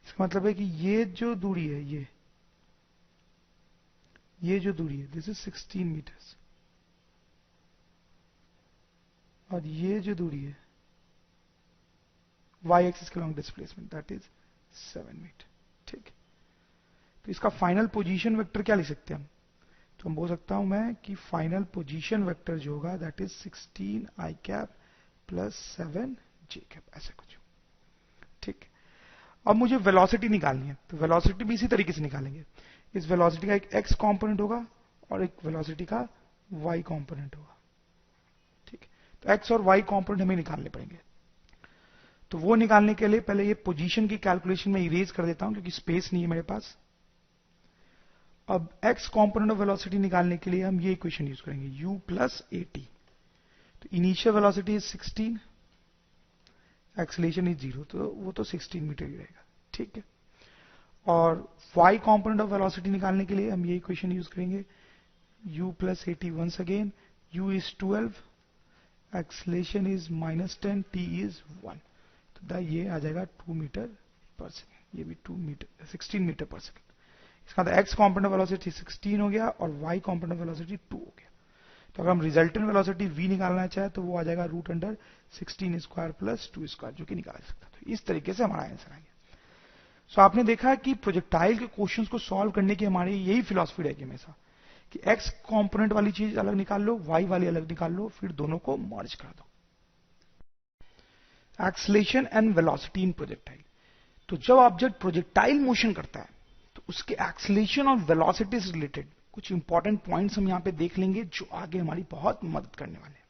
इसका मतलब है कि ये जो दूरी है, ये जो दूरी है दिस इज 16 मीटर्स, और ये जो दूरी है y एक्सिस के long displacement that is 7 metre. ठीक, तो इसका फाइनल पोजीशन वेक्टर क्या लिख सकते हैं हम, तो हम बोल सकता हूं मैं कि फाइनल पोजीशन वेक्टर जो होगा that is 16 i cap plus 7 j cap, ऐसा कुछ। ठीक, अब मुझे वेलोसिटी निकालनी है, तो वेलोसिटी भी इसी तरीके से निकालेंगे। इस वेलोसिटी का एक x कंपोनेंट होगा और एक वेलोसिटी का y कंपोनेंट होगा। ठीक, तो x और y कंपोनेंट हमें निकालने पड़ेंगे। तो वो निकालने के लिए पहले ये पोजीशन की कैलकुलेशन में इरेज कर देता हूं क्योंकि स्पेस नहीं है मेरे पास। अब x कंपोनेंट ऑफ वेलोसिटी निकालने के लिए हम ये इक्वेशन यूज करेंगे u प्लस at। तो initial velocity is 16, acceleration is 0, तो वो तो 16 मीटर ही रहेगा। ठीक है, और y कंपोनेंट ऑफ वेलोसिटी निकालने के लिए हम ये इक्वेशन यूज करेंगे u plus at once again, u is 12, acceleration is -10, t is 1, तो ये आ जाएगा 2 मीटर पर सेकेंड, ये भी 16 मीटर पर सेकेंड। इसका मतलब x कंपोनेंट ऑफ वेलोसिटी 16 हो गया और y कंपोनेंट ऑफ वेलोसिटी 2 हो गया। तो अगर हम रिजल्टेंट वेलोसिटी v निकालना चाहे तो वो आ जाएगा √16 स्क्वायर प्लस 2 स्क्वायर, जो कि निकाल सकता है। तो इस तरीके से हमारा आंसर आ गया। सो आपने देखा कि प्रोजेक्टाइल के क्वेश्चंस को सॉल्व करने की हमारी यही फिलॉसफी रहेगी हमेशा कि x कंपोनेंट वाली चीज अलग निकाल लो, y वाली अलग निकाल लो, फिर दोनों को मर्ज कर दो। Acceleration and velocity in projectile, तो जब ऑब्जेक्ट प्रोजेक्टाइल मोशन करता है तो उसके एक्सीलरेशन और वेलोसिटी से रिलेटेड कुछ इंपॉर्टेंट पॉइंट्स हम यहां पे देख लेंगे जो आगे हमारी बहुत मदद करने वाले हैं।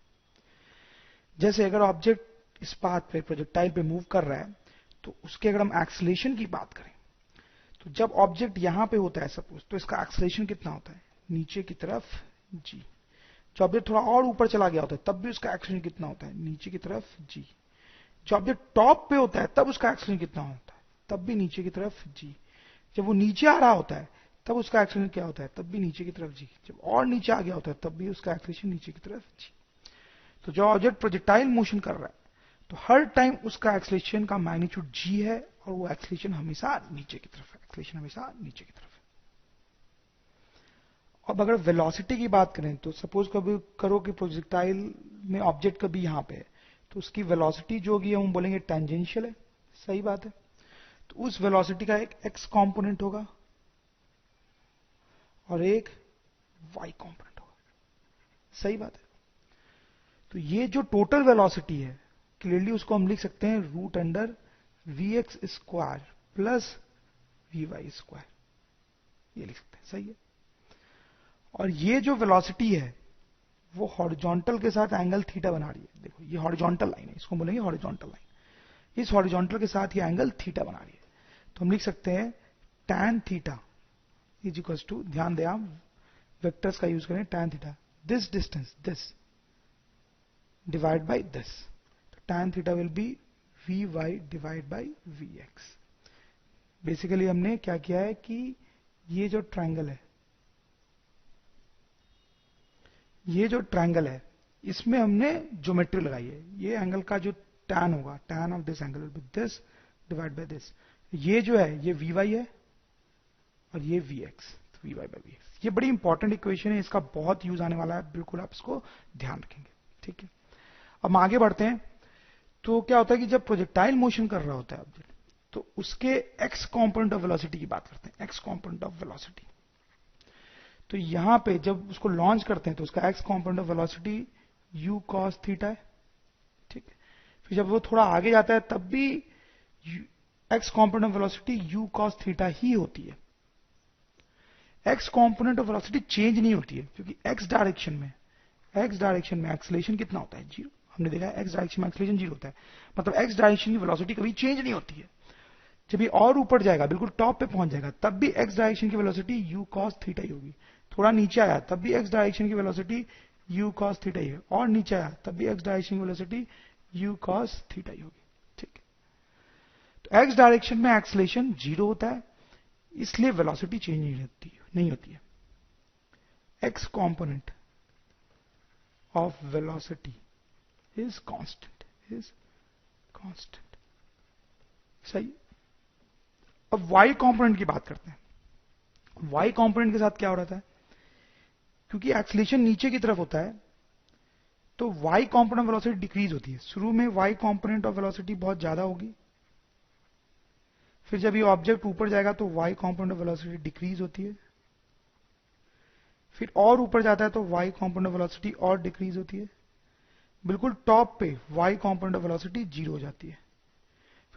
जैसे अगर ऑब्जेक्ट इस पाथ पे प्रोजेक्टाइल पे मूव कर रहा है तो उसके अगर हम एक्सीलरेशन की बात करें तो जब ऑब्जेक्ट यहां पे होता है सपोज, तो इसका एक्सीलरेशन कितना होता है नीचे की तरफ g। जब ऑब्जेक्ट थोड़ा और ऊपर चला गया होता है तब भी उसका एक्सीलरेशन कितना होता है नीचे की तरफ g। जब ऑब्जेक्ट टॉप पे होता है तब उसका एक्सीलरेशन कितना होता है तब भी नीचे की तरफ g। जब वो नीचे आ रहा होता है तब उसका एक्सीलरेशन क्या होता है तब भी नीचे की तरफ g। जब और नीचे आ गया होता है तब भी उसका एक्सीलरेशन नीचे की तरफ g। तो जब ऑब्जेक्ट प्रोजेक्टाइल मोशन कर रहा है तो हर टाइम उसका एक्सीलरेशन का मैग्नीट्यूड g है और वो एक्सीलरेशन हमेशा नीचे की तरफ है, एक्सीलरेशन हमेशा नीचे की तरफ है। अब अगर वेलोसिटी की बात करें तो सपोज कभी करो कि प्रोजेक्टाइल में ऑब्जेक्ट कभी यहां पे है, तो उसकी वेलोसिटी जो होगी हम बोलेंगे टेंजेंशियल है। सही बात है। तो उस वेलोसिटी का एक एक्स कंपोनेंट होगा और एक वाई कंपोनेंट होगा। सही बात है। तो ये जो टोटल वेलोसिटी है क्लियरली उसको हम लिख सकते हैं root under V X square plus V Y square, ये लिख सकते हैं। सही है। और ये जो वेलोसिटी है वो हॉरिजॉन्टल के साथ एंगल थीटा बना रही है। देखो ये हॉरिजॉन्टल लाइन है, इसको बोलेंगे हॉरिजॉन्टल लाइन। इस हॉरिजॉन्टल के साथ ये एंगल थीटा बना रही है। तो हम लिख सकते हैं tan theta is equal to, ध्यान दें आप वेक्टर्स का यूज करें, tan theta this distance this divide by this, तो tan theta will be V Y divide by V X. Basically हमने क्या किया है कि ये जो ट्रायंगल है, ये जो ट्रायंगल है इसमें हमने ज्योमेट्री लगाई है। ये एंगल का जो tan होगा, tan of this angle will be this divide by this. ये जो है ये वी वाई है और ये V X, V Y by V X. ये बड़ी इंपॉर्टेंट इक्वेशन है, इसका बहुत यूज आने वाला है, बिल्कुल आप इसको ध्यान रखेंगे। ठीक है। अब हम आगे बढ़ते हैं। तो क्या होता है कि जब प्रोजेक्टाइल मोशन कर रहा होता है ऑब्जेक्ट, तो उसके एक्स कॉम्पोनेंट ऑफ वेलोसिटी की बात करते हैं, एक्स कॉम्पोनेंट ऑफ वेलोसिटी। तो यहां पे जब उसको लॉन्च करते हैं तो उसका x component of velocity u cos theta है। ठीक है। फिर जब वो थोड़ा आगे जाता है तब भी x component of velocity u cos theta ही होती है। X component of velocity change नहीं होती है, क्योंकि एक्स डायरेक्शन में एक्सेलरेशन कितना होता है, जीरो। हमने देखा है एक्स डायरेक्शन में एक्सेलरेशन जीरो होता है, मतलब एक्स डायरेक्शन की वेलोसिटी कभी चेंज नहीं होती है। जब ये और ऊपर जाएगा, बिल्कुल टॉप पे पहुंच जाएगा, तब भी एक्स डायरेक्शन की वेलोसिटी u cos थीटा ही होगी। थोड़ा नीचे आया तब भी एक्स डायरेक्शन की वेलोसिटी u cos थीटा ही है, और नीचे आया तब भी एक्स डायरेक्शन की वेलोसिटी u cos थीटा ही होगी। ठीक है। तो एक्स डायरेक्शन में एक्सेलरेशन जीरो होता है, इसलिए वेलोसिटी चेंज नहीं होती है। X component of velocity is constant, सही। अब y कंपोनेंट की बात करते हैं। y कंपोनेंट के साथ क्या हो रहा था, क्योंकि एक्सेलरेशन नीचे की तरफ होता है तो y component of velocity decrease होती है। शुरू में y कंपोनेंट ऑफ वेलोसिटी बहुत ज्यादा होगी, फिर जब ये ऑब्जेक्ट ऊपर जाएगा तो y component of velocity decrease होती है, फिर और ऊपर जाता है तो y कंपोनेंट ऑफ वेलोसिटी और डिक्रीज होती है। बिल्कुल टॉप पे y component of velocity zero हो जाती है।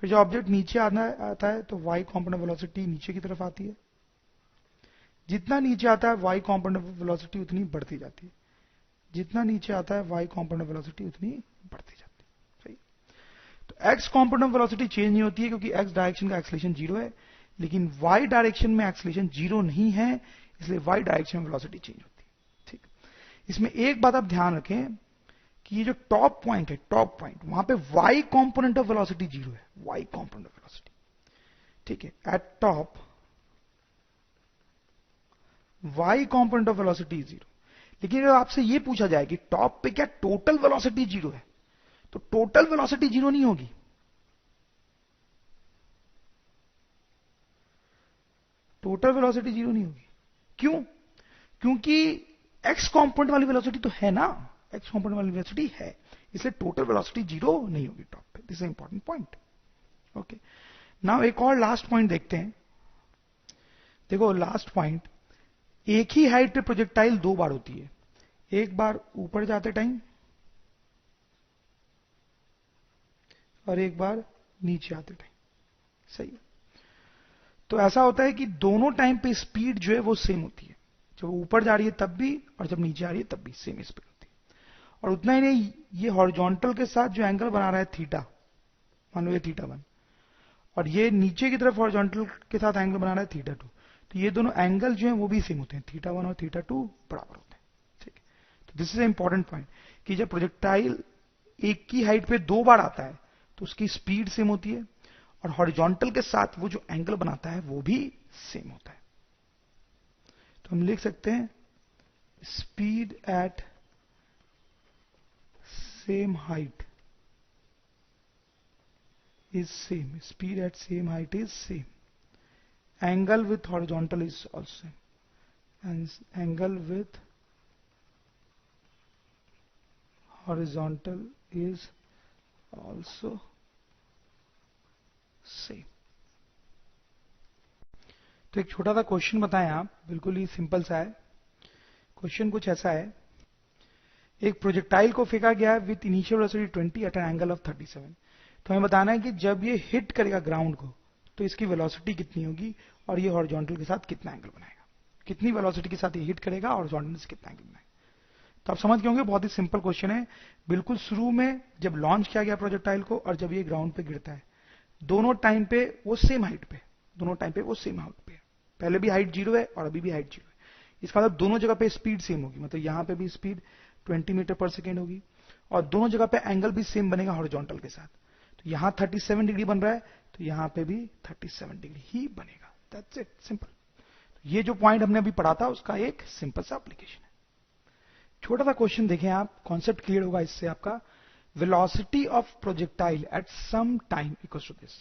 फिर जब ऑब्जेक्ट नीचे आता है तो y कंपोनेंट ऑफ वेलोसिटी नीचे की तरफ आती है। जितना नीचे आता है y कंपोनेंट ऑफ वेलोसिटी उतनी बढ़ती जाती है, जितना नीचे आता है y कंपोनेंट ऑफ वेलोसिटी उतनी बढ़ती जाती है। सही। तो x component of velocity change नहीं होती है, क्योंकि x डायरेक्शन का एक्सेलरेशन जीरो है, लेकिन y डायरेक्शन में एक्सेलरेशन जीरो नहीं है, इसलिए y डायरेक्शन में वेलोसिटी चेंज होती है। ठीक। इसमें एक बात आप ध्यान रखें कि ये जो टॉप पॉइंट है, टॉप पॉइंट, वहां पे y component of velocity zero है, y कंपोनेंट ऑफ वेलोसिटी। ठीक है। Eight top y component of velocity zero. लेकिन अगर आपसे ये पूछा जाए कि टॉप पे क्या टोटल वेलोसिटी जीरो है, तो टोटल वेलोसिटी जीरो नहीं होगी। टोटल वेलोसिटी जीरो नहीं होगी। क्यों? क्योंकि एक्स कंपोनेंट वाली वेलोसिटी तो है ना, एक्स कंपोनेंट वाली वेलोसिटी है, इसलिए टोटल वेलोसिटी जीरो नहीं होगी टॉप पे। This is important point. Okay. Now एक और लास्ट पॉइंट देखते हैं। देखो लास्ट पॉइंट, एक ही हाइट पे प्रोजेक्टाइल दो बार होती है, एक बार ऊपर जाते टाइम और एक बार नीचे आते टाइम। सही। तो ऐसा होता है कि दोनों टाइम पे स्पीड जो है वो सेम होती है, जब ऊपर जा रही है तब भी और जब नीचे आ रही है तब भी सेम स्पीड होती है। और उतना ही नहीं, ये हॉरिजॉन्टल के साथ जो एंगल बना रहा है थीटा, मान लो ये थीटा वन, और ये नीचे की तरफ हॉरिजॉन्टल के साथ एंगल बना रहा है थीटा टू, तो ये दोनों एंगल जो है वो भी सेम होते हैं, थीटा वन और थीटा टू बराबर होते हैं। ठीक है। तो दिस इज इंपॉर्टेंट पॉइंट कि जब प्रोजेक्टाइल एक की हाइट पे दो बार आता है तो उसकी स्पीड सेम होती है, और हॉरिजॉन्टल के साथ वो जो एंगल बनाता है वो भी सेम होता है। तो हम लिख सकते हैं speed at same height is same, speed at same height is same, angle with horizontal is also same, angle with horizontal is also same. तो एक छोटा सा क्वेश्चन बताएं आप, बिल्कुल ही सिंपल सा है। क्वेश्चन कुछ ऐसा है, एक प्रोजेक्टाइल को फेंका गया है with initial velocity 20 at an angle of 37। तो हमें बताना है कि जब ये हिट करेगा ग्राउंड को तो इसकी वेलोसिटी कितनी होगी और ये हॉरिजॉन्टल के साथ कितना एंगल बनाएगा, कितनी वेलोसिटी के साथ ये हिट करेगा और हॉरिजॉन्टल से कितना एंगल बनाएगा। तो आप समझ गए होंगे, बहुत ही सिंपल क्वेश्चन है। बिल्कुल शुरू में जब लॉन्च किया गया प्रोजेक्टाइल को और जब ये ग्राउंड पे गिरता है, दोनों टाइम पे वो सेम हाइट पे, दोनों टाइम पे वो सेम हाइट पे, पहले भी हाइट 0 है और अभी भी हाइट 0 है। इसका मतलब दोनों जगह पे स्पीड सेम होगी, मतलब यहां पे भी स्पीड 20 मीटर पर सेकेंड होगी और दोनों जगह पे एंगल भी सेम बनेगा हॉरिजॉन्टल के साथ। तो यहां 37 डिग्री बन रहा है तो यहां पे भी 37 डिग्री ही बनेगा। That's it, simple. तो ये जो पॉइंट हमने अभी पढ़ा था उसका एक सिंपल सा एप्लीकेशन है। छोटा सा क्वेश्चन देखें आप, कॉन्सेप्ट क्लियर होगा इससे आपका। Velocity of projectile at some time equals to this.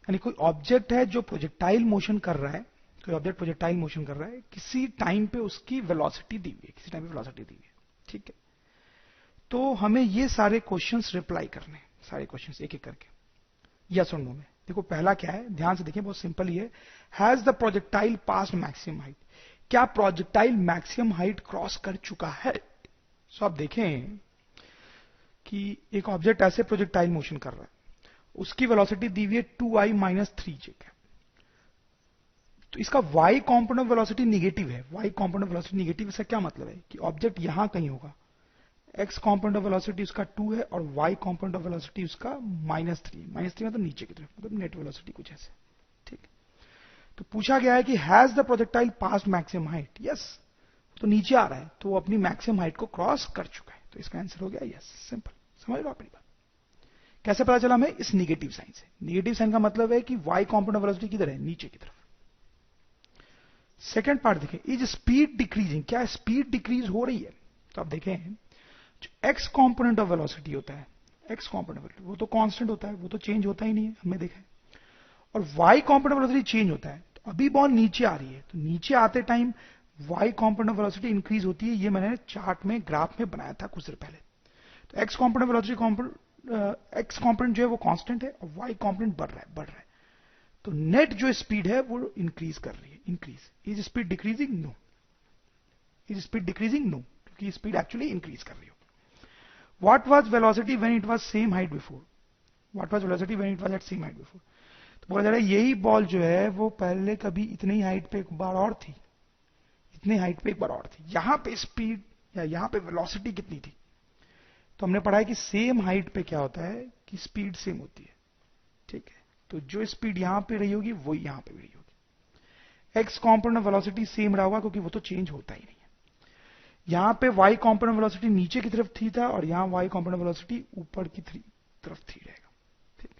यानी कोई ऑब्जेक्ट है जो प्रोजेक्टाइल मोशन कर रहा है, कोई ऑब्जेक्ट प्रोजेक्टाइल मोशन कर रहा है, किसी टाइम पे उसकी वेलोसिटी दी हुई है, किसी टाइम पे वेलोसिटी दी हुई है, ठीक है। तो हमें ये सारे क्वेश्चंस रिप्लाई करने हैं, सारे क्वेश्चंस एक एक करके, यस और नो में। देखो पहला क्या है, ध्यान से देखें, बहुत सिंपल ही है। Has the projectile passed maximum height. क्या प्रोजेक्टाइल मैक्सिमम हाइट क्रॉस कर चुका है? सो आप देखें कि एक ऑब्जेक्ट ऐसे प्रोजेक्टाइल मोशन कर रहा है, उसकी वेलोसिटी दी हुई है 2i माइनस 3j। तो इसका y component of velocity negative है। y component of velocity negative, इसका क्या मतलब है कि ऑब्जेक्ट यहां कहीं होगा, x कॉम्पोनेंट ऑफ वेलोसिटी उसका 2 है और y कॉम्पोनेंट ऑफ वेलोसिटी उसका -3। -3 मतलब नीचे की तरफ, मतलब नेट वेलोसिटी कुछ ऐसे, ठीक। तो पूछा गया है कि has the projectile passed maximum height. Yes, तो नीचे आ रहा है तो वो अपनी मैक्सिमम हाइट को क्रॉस कर चुका है, तो इसका आंसर हो गया यस, सिंपल। समझ लो अपनी बात। कैसे पता चला हमें? इस निगेटिव साइन से। निगेटिव साइन का मतलब है कि y कॉम्पोनेंट ऑफ वेलोसिटी किधर है? नीचे की तरफ। सेकेंड पार्ट देखें, इज स्पीड डिक्रीजिंग। क्या स्पीड डिक्रीज हो रही है? तो आप देखें, जो एक्स कॉम्पोनेंट ऑफ वेलोसिटी होता है, एक्स कॉम्पोनेंट वो तो कांस्टेंट होता है, वो तो चेंज होता ही नहीं है, हमने देखा है। और Y component of velocity change होता है। तो अभी बॉल नीचे आ रही है, तो नीचे आते time Y component of velocity increase होती है। ये मैंने चार्ट में, ग्राफ में बनाया था कुछ देर पहले। तो x component velocity, x component जो है वो कांस्टेंट है और वाई कॉम्पोनेंट बढ़ रहा है। तो नेट जो स्पीड है वो इंक्रीज कर रही है, increase. Is speed decreasing? No. Is speed decreasing? No, क्योंकि स्पीड एक्चुअली इंक्रीज कर रही हो। What was velocity when it was same height before? What was velocity when it was at same height before? तो बोला जा रहा है यही बॉल जो है वो पहले कभी इतनी हाइट पे एक बार और थी, इतनी हाइट पे एक बार और थी। यहां पे स्पीड या यहां पे वेलोसिटी कितनी थी? तो हमने पढ़ा है कि सेम हाइट पे क्या होता है कि स्पीड सेम होती है, ठीक है। तो जो स्पीड यहां पे रही होगी वो यहां पे भी रही होगी। X component of velocity same रहा होगा क्योंकि वो तो चेंज होता ही नहीं है। यहां पे वाई कॉम्पोनेंट वेलोसिटी नीचे की तरफ थी था और यहां वाई कॉम्पोनेंट वेलोसिटी ऊपर की तरफ थी रहेगा, ठीक।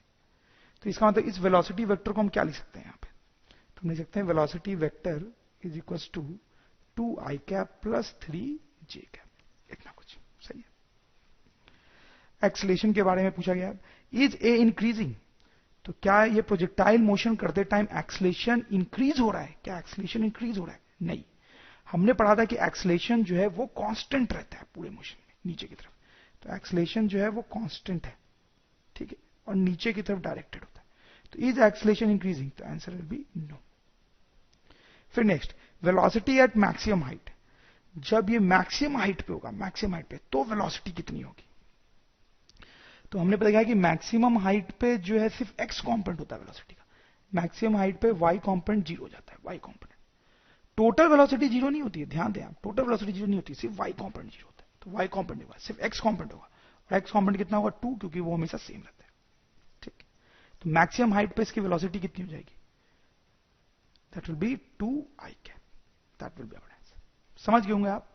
तो इसका मतलब इस वेलोसिटी वेक्टर को हम क्या लिख सकते हैं? यहां पे तो हम लिख सकते हैं velocity vector is equal to 2i cap plus 3j cap, इतना कुछ, सही है। एक्सीलरेशन के बारे में पूछा गया, इज ए इंक्रीजिंग। तो क्या ये प्रोजेक्टाइल मोशन करते टाइम एक्सीलरेशन इंक्रीज हो रहा है? क्या एक्सीलरेशन इंक्रीज हो रहा है? नहीं। हमने पढ़ा था कि एक्सीलरेशन जो है वो कांस्टेंट रहता है पूरे मोशन में, नीचे की तरफ। तो एक्सीलरेशन जो है वो कांस्टेंट है, ठीक है, और नीचे की तरफ डायरेक्टेड होता है। तो इज एक्सीलरेशन इंक्रीजिंग? तो आंसर विल बी नो। फिर next, velocity at maximum height. जब ये मैक्सिमम हाइट पे होगा, मैक्सिमम हाइट पे, तो वेलोसिटी कितनी होगी? तो हमने पता किया कि मैक्सिमम हाइट पे जो है सिर्फ एक्स कॉम्पोनेंट होता है वेलोसिटी का। मैक्सिमम हाइट पे वाई कॉम्पोनेंट 0 हो जाता है, वाई कॉम्पोनेंट। टोटल वेलोसिटी 0 नहीं होती है, ध्यान दें आप, टोटल वेलोसिटी 0 नहीं होती, सिर्फ वाई कॉम्पोनेंट 0 होता है। तो वाई कॉम्पोनेंट होगा, सिर्फ एक्स कॉम्पोनेंट होगा, और एक्स कॉम्पोनेंट कितना होगा? 2, क्योंकि वो हमेशा सेम रहता है, ठीक। तो मैक्सिमम हाइट पे इसकी वेलोसिटी कितनी हो जाएगी? That will be 2i cap, that will be our answer. समझ गए होंगे आप?